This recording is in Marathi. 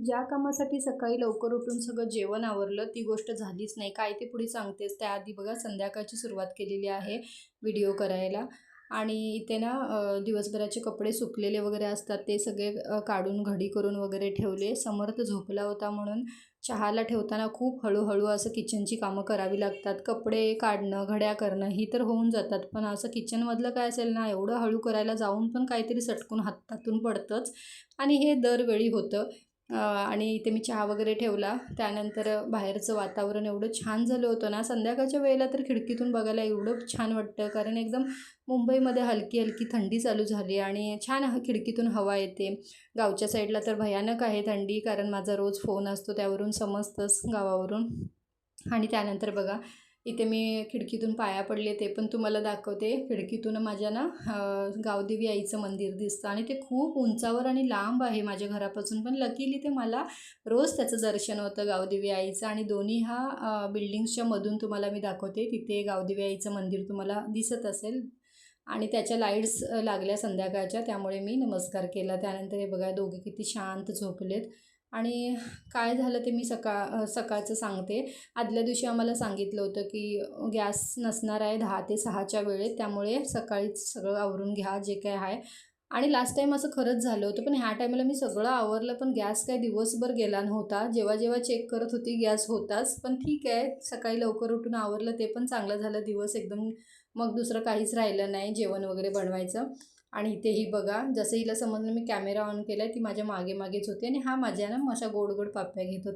ज्या कामासाठी सकाळी लवकर उठून सगळं जेवण आवरलं ती गोष्ट झालीच नाही. काय ते पुढे सांगतेच. त्याआधी बघा संध्याकाळची सुरुवात केलेली आहे व्हिडिओ करायला. आणि इथे ना दिवसभराचे कपडे सुकलेले वगैरे असतात ते सगळे काढून घडी करून वगैरे ठेवले. समर्थ झोपला होता म्हणून चहाला ठेवताना खूप हळूहळू असं किचनची कामं करावी लागतात. कपडे काढणं, घड्या करणं ही तर होऊन जातात, पण असं किचनमधलं काय असेल ना, एवढं हळू करायला जाऊन पण काहीतरी सटकून हातातून पडतंच. आणि हे दरवेळी होतं. आणि इथे मी चहा वगैरे ठेवला. त्यानंतर बाहेरचं वातावरण एवढं छान झालं होतं ना, संध्याकाळच्या वेळेला तर खिडकीतून बघायला एवढं छान वाटतं, कारण एकदम मुंबईमध्ये हलकी हलकी थंडी चालू झाली आणि छान खिडकीतून हवा येते. गावच्या साईडला तर भयानक आहे थंडी, कारण माझा रोज फोन असतो त्यावरून समजतंच गावावरून. आणि त्यानंतर बघा इथे मी खिडकीतून पाया पडले, ते पण तुम्हाला दाखवते. खिडकीतून माझ्या ना गावदेवी आईचं मंदिर दिसतं आणि ते खूप उंचावर आणि लांब आहे माझ्या घरापासून, पण लकीली ते मला रोज त्याचं दर्शन होतं गावदेवी आईचं. आणि दोन्ही बिल्डिंग्सच्या मधून तुम्हाला मी दाखवते, तिथे गावदेवी आईचं मंदिर तुम्हाला दिसत असेल. आणि त्याच्या लाईट्स लागल्या संध्याकाळच्या, त्यामुळे मी नमस्कार केला. त्यानंतर हे बघा दोघे किती शांत झोपलेत. आणि काय झालं ते मी सकाळचं सांगते. आदल्या दिवशी आम्हाला सांगितलं होतं की गॅस नसणार आहे 10 ते 6च्या वेळेत, त्यामुळे सकाळीच सगळं आवरून घ्या जे काय आहे. आणि लास्ट टाईम असं खरंच झालं होतं, पण ह्या टायमाला मी सगळं आवरलं, पण गॅस काय दिवसभर गेला नव्हता. जेव्हा जेव्हा चेक करत होती गॅस होताच, पण ठीक आहे, सकाळी लवकर उठून आवरलं ते पण चांगलं झालं. दिवस एकदम मग दुसरं काहीच राहिलं नाही जेवण वगैरे बनवायचं. आणि इथेही बघा, जसं हिला समजलं मी कॅमेरा ऑन केला आहे, ती माझ्या मागे मागेच होती आणि माझ्या ना अशा गोड गोड पाप्या घेत होती.